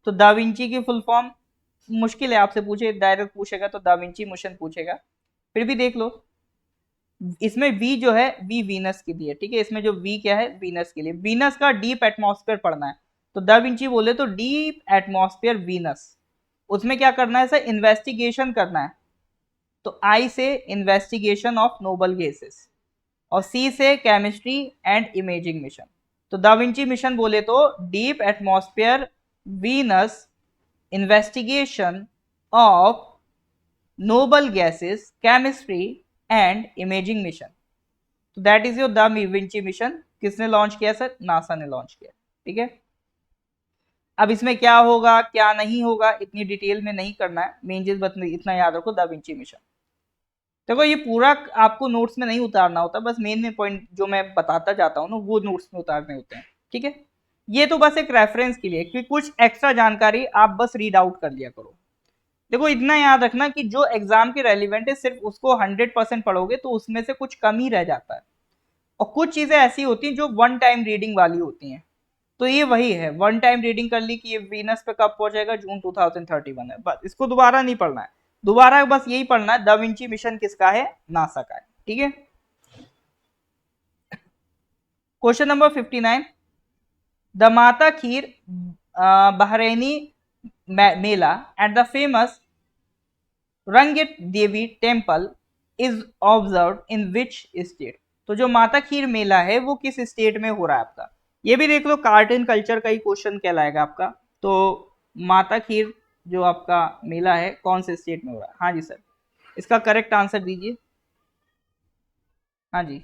तो दाविंची की फुल फॉर्म मुश्किल है, आपसे पूछे डायरेक्ट पूछेगा तो दाविंची मिशन पूछेगा, फिर भी देख लो। इसमें वी जो है वी वीनस के लिए, ठीक है, इसमें जो वी क्या है वीनस के लिए, वीनस का डीप एटमॉस्फेयर पढ़ना है। तो दा विंची बोले तो डीप एटमॉस्फेयर वीनस, उसमें क्या करना है सर? इन्वेस्टिगेशन करना है। तो आई से इन्वेस्टिगेशन ऑफ नोबल गैसेस, और सी से केमिस्ट्री एंड इमेजिंग मिशन। तो दा विंची मिशन बोले तो deep atmosphere Venus, investigation of noble gases, chemistry and imaging mission. तो that is your Da Vinci mission. किसने लॉन्च किया सर? नासा ने launch किया, ठीक है। अब इसमें क्या होगा क्या नहीं होगा इतनी डिटेल में नहीं करना है, मेन चीज बस इतना याद रखो, द विंची मिशन। देखो ये पूरा आपको नोट्स में नहीं उतारना होता, बस मेन मेन पॉइंट जो मैं बताता जाता हूँ ना वो नोट्स में उतारने होते हैं, ठीक है। ये तो बस एक रेफरेंस के लिए कि कुछ एक्स्ट्रा जानकारी आप बस रीड आउट कर लिया करो। देखो इतना याद रखना कि जो एग्जाम के रेलिवेंट है सिर्फ उसको 100% पढ़ोगे तो उसमें से कुछ कम ही रह जाता है, और कुछ चीजें ऐसी होती हैं जो वन टाइम रीडिंग वाली होती हैं। तो ये वही है, वन टाइम रीडिंग कर ली कि ये वीनस पे कब पहुंचेगा, जून 2031 है, बस इसको दोबारा नहीं पढ़ना है। दोबारा बस यही पढ़ना है दा विंची मिशन किसका है? नासा का है, ठीक है। Question number 59, the Mata Kheer बहरैनी Mela at the famous Ragnya Devi temple is observe in which state. तो जो माता खीर मेला है वो किस स्टेट में हो रहा है आपका? ये भी देख लो, कार्टून कल्चर का ही क्वेश्चन कहलाएगा आपका। तो माता खीर जो आपका मेला है कौन से स्टेट में हो रहा है? हाँ जी सर, इसका करेक्ट आंसर दीजिए। हाँ जी।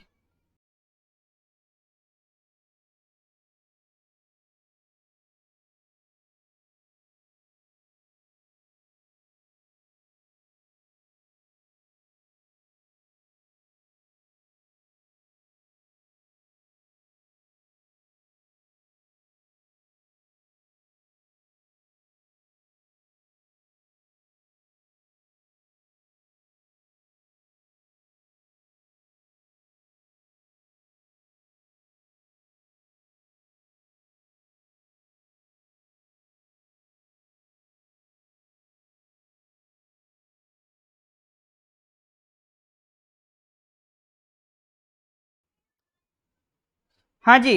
हाँ जी,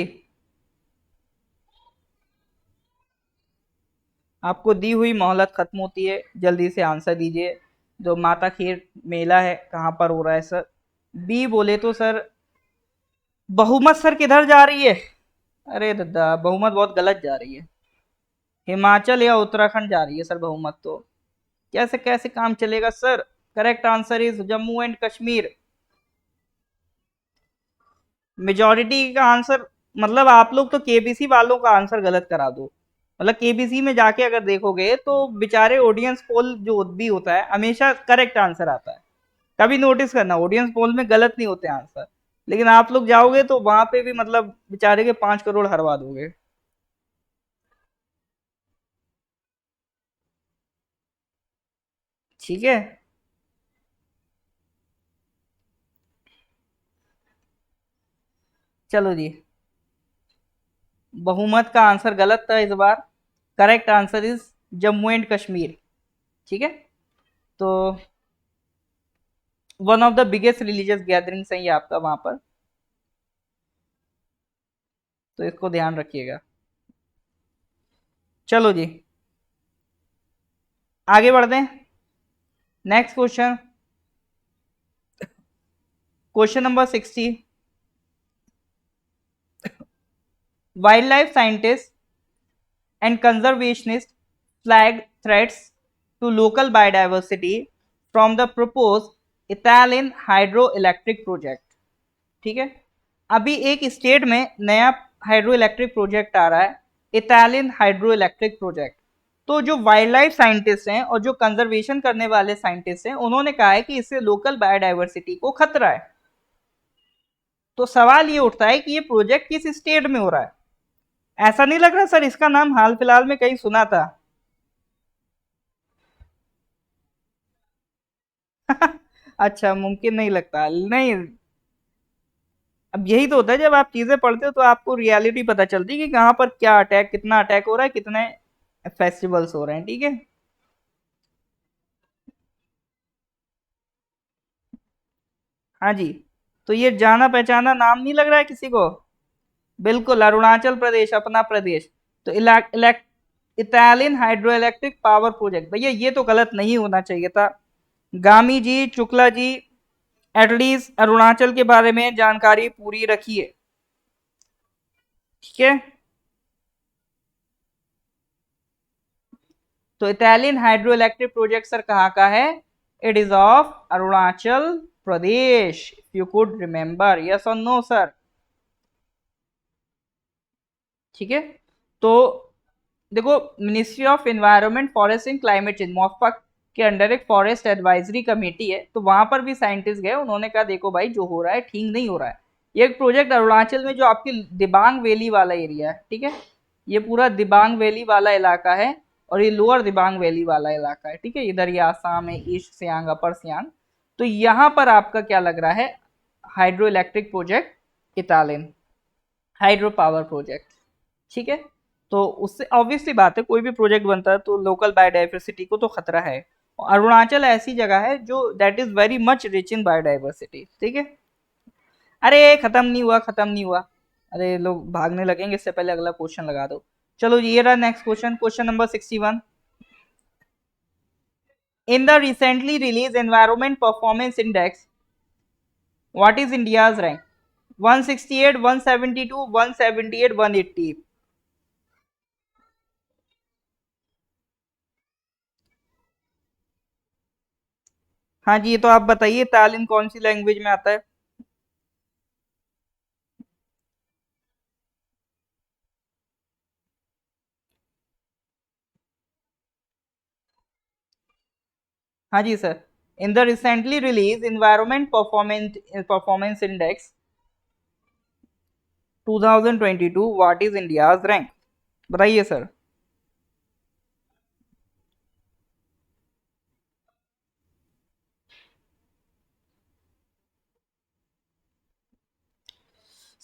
आपको दी हुई मोहलत खत्म होती है, जल्दी से आंसर दीजिए। जो माता खीर मेला है कहाँ पर हो रहा है सर? बी बोले तो सर बहुमत सर किधर जा रही है? अरे दादा बहुमत बहुत गलत जा रही है, हिमाचल या उत्तराखंड जा रही है सर बहुमत तो। कैसे कैसे काम चलेगा sir? Correct answer is Jammu and Kashmir. Majority का आंसर मतलब आप लोग तो केबीसी वालों का आंसर गलत करा दो। मतलब केबीसी में जाके अगर देखोगे तो बेचारे ऑडियंस पोल जो भी होता है हमेशा करेक्ट आंसर आता है। कभी नोटिस करना ऑडियंस पोल में गलत नहीं होते आंसर, लेकिन आप लोग जाओगे तो वहां पे भी मतलब बेचारे के 5 करोड़ हरवा दोगे। ठीक है, चलो जी। बहुमत का आंसर गलत था इस बार, correct answer is Jammu and Kashmir, ठीक है। तो one of the biggest religious gatherings है ये आपका वहां पर, तो इसको ध्यान रखिएगा। चलो जी, आगे बढ़ते हैं। Next question, question number 60, wild life scientist and conservationists flagged threats to local biodiversity from the proposed Italian hydroelectric project। ठीक है, अभी एक स्टेट में नया हाइड्रो इलेक्ट्रिक प्रोजेक्ट आ रहा है, इटालियन हाइड्रो इलेक्ट्रिक प्रोजेक्ट। तो जो वाइल्ड लाइफ साइंटिस्ट हैं और जो कंजर्वेशन करने वाले साइंटिस्ट हैं उन्होंने कहा है कि इससे लोकल बायोडाइवर्सिटी को खतरा है। तो सवाल ये उठता है कि ये प्रोजेक्ट किस स्टेट में हो रहा है? ऐसा नहीं लग रहा सर इसका नाम हाल फिलहाल में कहीं सुना था? अच्छा, मुमकिन नहीं लगता, नहीं। अब यही तो होता है, जब आप चीजें पढ़ते हो तो आपको रियलिटी पता चलती है कि कहाँ पर क्या अटैक, कितना अटैक हो रहा है, कितने फेस्टिवल्स हो रहे हैं, ठीक है। हाँ जी। तो ये जाना पहचाना नाम नहीं लग रहा है किसी को? बिल्कुल, अरुणाचल प्रदेश अपना प्रदेश। तो Italian hydro electric power project, भैया ये तो गलत नहीं होना चाहिए था। गामी जी, शुक्ला जी, एटलीस्ट अरुणाचल के बारे में जानकारी पूरी रखिए, ठीक है। तो Italian hydro electric project sir कहाँ का है? It is of Arunachal Pradesh, you could remember, yes और नो सर? ठीक है। तो देखो, ministry of environment forest and climate change, MOFA के अंडर एक फॉरेस्ट एडवाइजरी कमेटी है, तो वहां पर भी साइंटिस्ट गए, उन्होंने कहा देखो भाई जो हो रहा है ठीक नहीं हो रहा है। ये एक प्रोजेक्ट अरुणाचल में जो आपकी दिबांग वैली वाला एरिया है, ठीक है, ये पूरा दिबांग वैली वाला इलाका है, और ये लोअर दिबांग वैली वाला इलाका है, ठीक है, इधर ये आसाम है, ईस्ट सियांग, अपर सियांग। तो यहाँ पर आपका क्या लग रहा है? Hydro electric project Italian hydro power project, ठीक है। तो उससे ऑब्वियसली बात है, कोई भी प्रोजेक्ट बनता है तो लोकल बायोडाइवर्सिटी को तो खतरा है। और अरुणाचल ऐसी जगह है जो that is very much rich in biodiversity, ठीक है। अरे खत्म नहीं हुआ, खत्म नहीं हुआ। अरे लोग भागने लगेंगे, इससे पहले अगला क्वेश्चन लगा दो। चलो ये रहा next question, question number 61। In the recently release environment performance index, what is India's rank? 168, 172, 178, 180? हाँ जी, ये तो आप बताइए, तालिन कौन सी लैंग्वेज में आता है? हाँ जी sir. In the recently release environment performance index 2022, what is India's rank? बताइए सर।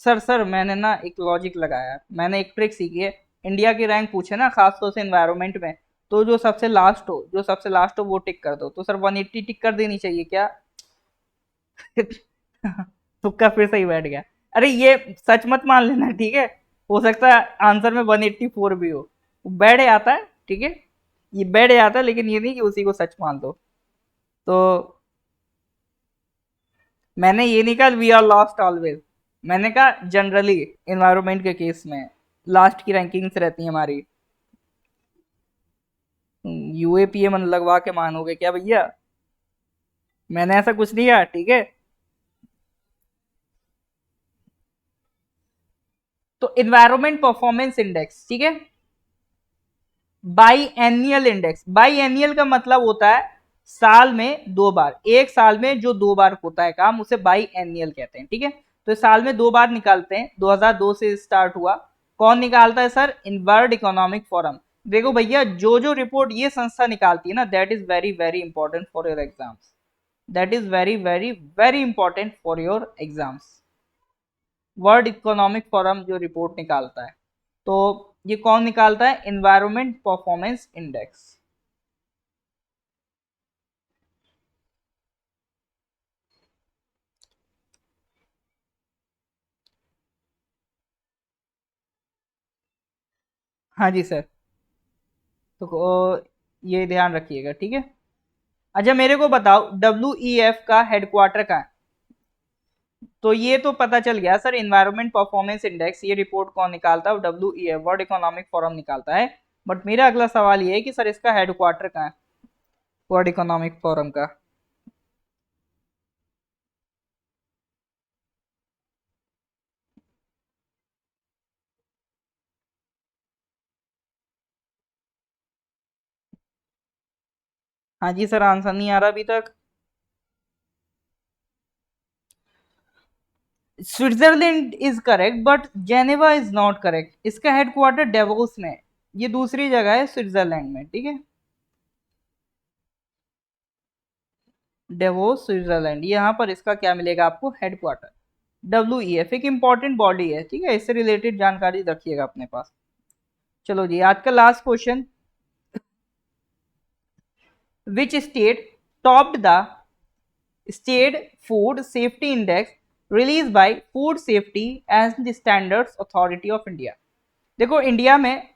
सर मैंने ना एक लॉजिक लगाया है, मैंने एक ट्रिक सीखी है। इंडिया की रैंक पूछे ना, खासतौर से इन्वायरमेंट में, तो जो सबसे लास्ट हो वो टिक कर दो। तो सर 180 टिक कर देनी चाहिए क्या? तुक्का फिर सही बैठ गया। अरे ये सच मत मान लेना, ठीक है, हो सकता है आंसर में 184 भी हो, बैठ जाता है, ठीक है, ये बैठ जाता है, लेकिन ये नहीं कि उसी को सच मान दो। तो मैंने ये नहीं कहा वी आर लॉस्ट ऑलवेज, मैंने कहा जनरली एनवायरमेंट के केस में लास्ट की रैंकिंग्स रहती है हमारी। यूएपीए मन लगवा के मानोगे क्या भैया? मैंने ऐसा कुछ नहीं कहा, ठीक है। तो एनवायरमेंट परफॉर्मेंस इंडेक्स, ठीक है, बाई एनियल इंडेक्स, बाई एनियल का मतलब होता है साल में दो बार, एक साल में जो दो बार होता है काम उसे बाई एनियल कहते हैं, ठीक है। तो साल में दो बार निकालते हैं, 2002 से स्टार्ट हुआ। कौन निकालता है sir? In world economic forum. देखो भैया, जो जो रिपोर्ट ये संस्था निकालती है ना, that is very very important for your exams, that is very very very important for your exams. World economic forum जो रिपोर्ट निकालता है, तो ये कौन निकालता है? Environment performance index. हाँ जी सर। तो ये ध्यान रखिएगा, ठीक है। अच्छा मेरे को बताओ, WEF का हेडक्वार्टर कहाँ है? तो ये तो पता चल गया सर, एनवायरमेंट परफॉर्मेंस इंडेक्स ये रिपोर्ट कौन निकालता है? WEF, वर्ल्ड इकोनॉमिक फोरम निकालता है। बट मेरा अगला सवाल ये है कि सर इसका हेडक्वार्टर कहाँ है, वर्ल्ड इकोनॉमिक फोरम का? हाँ जी सर, आंसर नहीं आ रहा अभी तक। Switzerland is correct but Geneva is not correct, इसका हेडक्वार्टर डेवोस में है। ये दूसरी जगह है स्विट्जरलैंड में, ठीक है। डेवोस स्विट्जरलैंड, यहाँ पर इसका क्या मिलेगा आपको, हेडक्वार्टर। WEF एक इंपॉर्टेंट बॉडी है, ठीक है, इससे रिलेटेड जानकारी रखिएगा अपने पास। चलो जी, आज का last question, which state topped the state food safety index release by food safety and standards authority of India. देखो, इंडिया में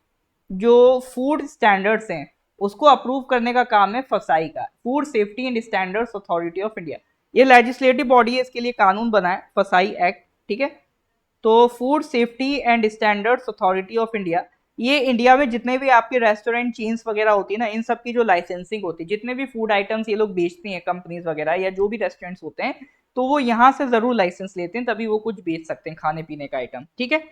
जो फूड स्टैंडर्ड्स हैं उसको अप्रूव करने का काम है फसाई का, food safety and standards authority of India. ये लेजिस्लेटिव बॉडी है, इसके लिए कानून बना है, फसाई एक्ट, ठीक है। तो food safety and standards authority of India, ये इंडिया में जितने भी आपके रेस्टोरेंट चेन्स वगैरह होती है ना, इन सब की जो लाइसेंसिंग होती है, जितने भी फूड आइटम्स ये लोग बेचती हैं कंपनीज वगैरह, या जो भी रेस्टोरेंट्स होते हैं, तो वो यहाँ से जरूर लाइसेंस लेते हैं, तभी वो कुछ बेच सकते हैं खाने पीने का आइटम, ठीक है।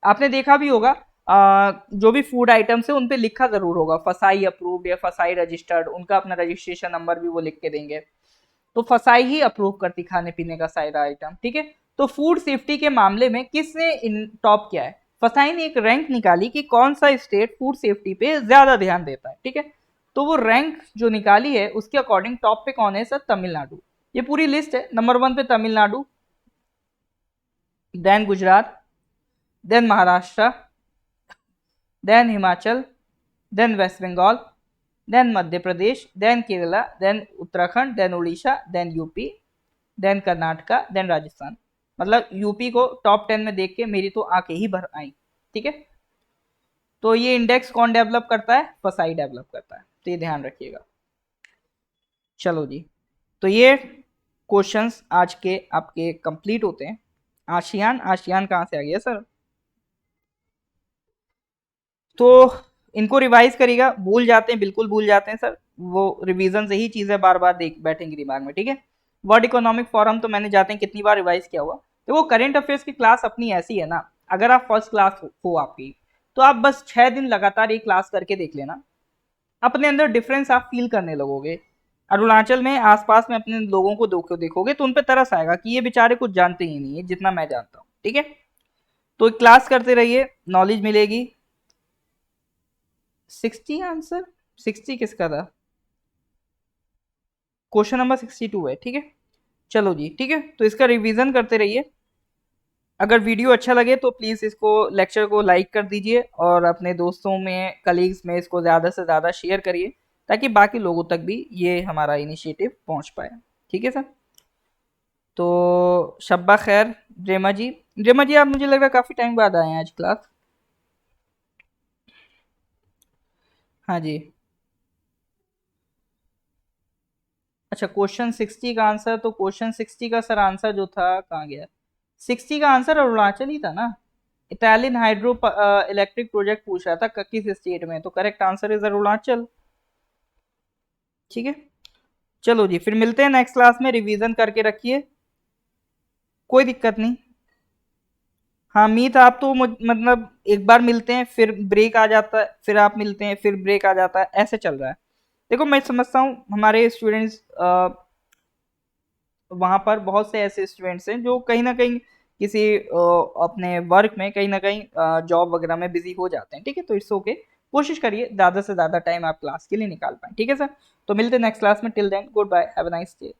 आपने देखा भी होगा, जो भी फूड आइटम्स है उन पे लिखा जरूर होगा फसाई अप्रूव्ड या फसाई रजिस्टर्ड, उनका अपना रजिस्ट्रेशन नंबर भी वो लिख के देंगे। तो फसाई ही अप्रूव करती खाने पीने का सारा आइटम, ठीक है। तो फूड सेफ्टी के मामले में किसने टॉप किया है, फसाई ने एक रैंक निकाली कि कौन सा स्टेट फूड सेफ्टी पे ज्यादा ध्यान देता है, ठीक है। तो वो रैंक जो निकाली है उसके अकॉर्डिंग टॉप पे कौन है सर, तमिलनाडु। ये पूरी लिस्ट है, नंबर 1 पे Tamil Nadu, then Gujarat, then Maharashtra, then Himachal, then west Bengal, then Madhya Pradesh, then Kerala, then Uttarakhand, then Orissa, then UP, then Karnataka, then Rajasthan. मतलब यूपी को टॉप 10 में देख के मेरी तो आंखें ही भर आई, ठीक है। तो ये इंडेक्स कौन डेवलप करता है, फसाई डेवलप करता है, तो ये ध्यान रखिएगा। चलो जी, तो ये क्वेश्चंस आज के आपके कंप्लीट होते हैं। आशियान, आशियान कहाँ से आ गया सर, तो इनको रिवाइज करिएगा, भूल जाते हैं, बिल्कुल भूल जाते हैं सर, वो रिवीजन से ही चीजें बार बार देख बैठेंगी दिमाग में, ठीक है। वर्ल्ड इकोनॉमिक फोरम तो मैंने जाते हैं कितनी बार रिवाइज किया हुआ। तो वो करंट अफेयर्स की क्लास अपनी ऐसी है ना, अगर आप फर्स्ट क्लास हो आपकी, तो आप बस 6 दिन लगातार ये क्लास करके देख लेना, अपने अंदर डिफरेंस आप फील करने लगोगे। अरुणाचल में आसपास में अपने लोगों को देखोगे तो उन पे तरस आएगा कि ये बेचारे कुछ जानते ही नहीं है जितना मैं जानता हूँ, ठीक है। तो क्लास करते रहिए, नॉलेज मिलेगी। 60 आंसर, 60 किसका था, क्वेश्चन नंबर 62 है, ठीक है। चलो जी, ठीक है, तो इसका रिवीजन करते रहिए। अगर वीडियो अच्छा लगे तो प्लीज़ इसको, लेक्चर को लाइक कर दीजिए और अपने दोस्तों में, कलीग्स में इसको ज़्यादा से ज़्यादा शेयर करिए, ताकि बाकी लोगों तक भी ये हमारा इनिशिएटिव पहुंच पाए, ठीक है सर। तो शब्बा खैर रेमा जी, रेमा जी आप मुझे लग रहा है काफ़ी टाइम बाद आए हैं आज क्लास। हाँ जी, अच्छा, क्वेश्चन 60 का आंसर, तो क्वेश्चन 60 का सर आंसर जो था कहाँ गया, 60 का आंसर अरुणाचल ही था ना, इटालियन हाइड्रो इलेक्ट्रिक प्रोजेक्ट पूछ रहा था किस स्टेट में, तो करेक्ट आंसर इज अरुणाचल, ठीक है। चलो जी, फिर मिलते हैं नेक्स्ट क्लास में, रिवीजन करके रखिए, कोई दिक्कत नहीं। हाँ मीत, आप तो मतलब एक बार मिलते हैं फिर ब्रेक आ जाता है, फिर आप मिलते हैं फिर ब्रेक आ जाता है, ऐसे चल रहा है। देखो मैं समझता हूँ हमारे स्टूडेंट्स, वहाँ पर बहुत से ऐसे स्टूडेंट्स हैं जो कहीं ना कहीं किसी अपने वर्क में, कहीं ना कहीं जॉब वगैरह में बिजी हो जाते हैं, ठीक है। तो इट्स ओके, कोशिश करिए ज़्यादा से ज़्यादा टाइम आप क्लास के लिए निकाल पाएं, ठीक है सर। तो मिलते हैं नेक्स्ट क्लास में, till then good bye, have a nice day.